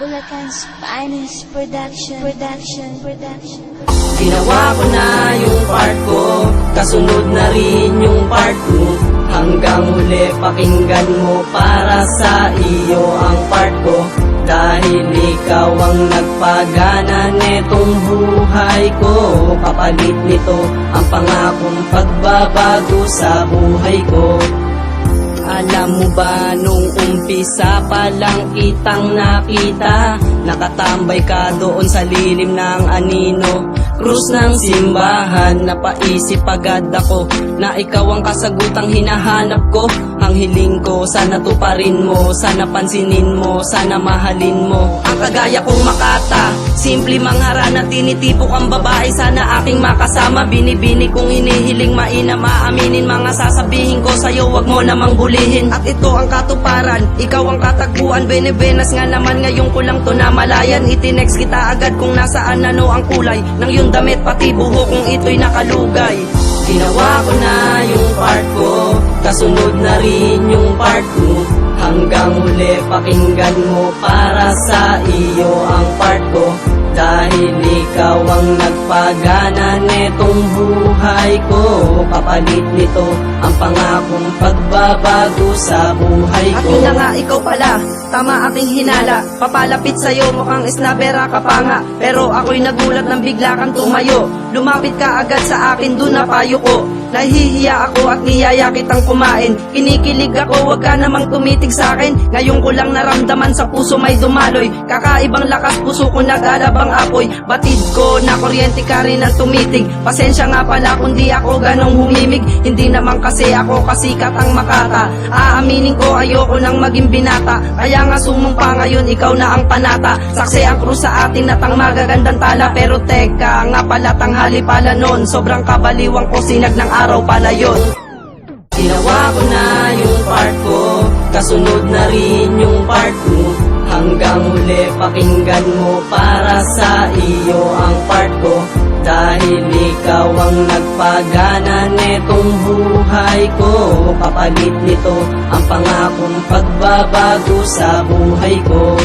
Bulacan's finest production. Ginawa ko na yung part ko, kasunod na rin yung part 2. Hanggang huli pakinggan mo, para sa iyo ang part ko. Dahil ikaw ang nagpagana netong buhay ko. Kapalit nito ang pangakong pagbabago sa buhay ko. Alam mo ba nung umpisa pa lang kitang nakita, nakatambay ka doon sa lilim ng anino, krus ng simbahan. Napaisip agad ako na ikaw ang kasagutang hinahanap ko. Ang hiling ko, sana tuparin mo, sana pansinin mo, sana mahalin mo. Ang kagaya kong Makata, simple mangharana, tinitipok ang babae, sana aking makasama. Binibini kong hinihiling mainam, maaminin mga sasabihin ko sa'yo, wag mo namang bulihin. At ito ang katuparan, ikaw ang katagpuan, benebenas nga naman, ngayon ko lang to namalayan. Itinext kita agad kung nasaan ano ang kulay ng iyong damit, pati buhok kung ito'y nakalugay. Ginawa ko na yung part ko, kasunod na rin yung part 2. Hanggang huli pakinggan mo, para sa iyo ang part ko. Dahil ikaw ang nagpagana netong buhay ko. Kapalit nito ang pangakong pagbabago sa buhay ko. At yun na nga, ikaw pala, tama aking hinala. Papalapit sa'yo, mukhang isnabera ka pa nga. Pero ako'y nagulat nang bigla kang tumayo. Lumapit ka agad sa akin, dun na payo ko. Nahihiya ako at niyaya kitang kumain. Kinikilig ako, wag ka namang tumitig sa'kin. Ngayon ko lang naramdaman sa puso may dumaloy. Kakaibang lakas, puso ko nag-alabang apoy. Batid ko na kuryente ka rin ang tumitig. Pasensya nga pala kung di ako ganong humimig. Hindi naman kasi ako kasikat ang Makata. Aaminin ko ayoko nang maging binata. Kaya nga sumumpa ngayon, ikaw na ang panata. Saksi ang krus sa atin at ang magagandang tala. Pero teka nga pala, tanghali pala nun. Sobrang kabaliwang ko, sinag ng araw pala yun. Ginawa ko na yung part ko, kasunod na rin yung part 2. Hanggang huli pakinggan mo, para sa iyo ang part ko. Dahil ikaw ang nagpagana netong buhay ko. Kapalit nito ang pangakong pagbabago sa buhay ko.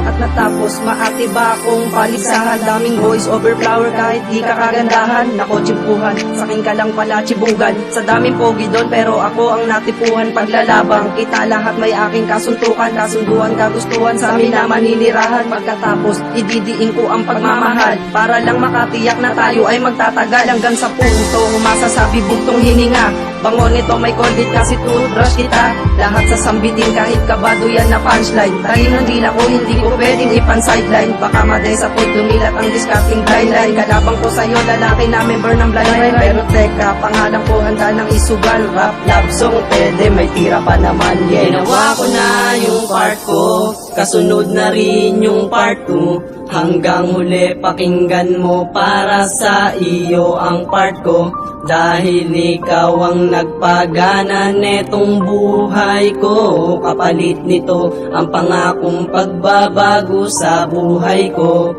At natapos maatiba akong paligsahan, daming voice over flower kahit di ka kagandahan. Nako chimpuhan, sakin ka lang pala chibugan. Sa daming pogi doon pero ako ang natipuhan. Paglalabang kita lahat may aking kasuntukan. Kasunduan kagustuhan sa amin na maninirahan. Pagkatapos ididiin ko ang pagmamahal, para lang makatiyak na tayo ay magtatagal. Hanggang sa punto masasabi bugtong hininga. Bango nito may koldit kasi toothbrush kita. Lahat sa sambitin kahit kabado yan na punchline. Tayo ng dila ko hindi ko pwedeng ipan-sideline. Baka maday sa pod lumilat ang discarding guideline. Kalabang ko sa'yo lalaki na member ng bloodline. Pero teka, pangalan ko handa ng isugal. Rap, love song, pwede may tira pa naman. Yeah. Ginawa ko na yung part ko, kasunod na rin yung part 2. Hanggang huli pakinggan mo, para sa iyo ang part ko. Dahil ikaw ang nagpagana netong buhay ko. Kapalit nito ang pangakong pagbabago sa buhay ko.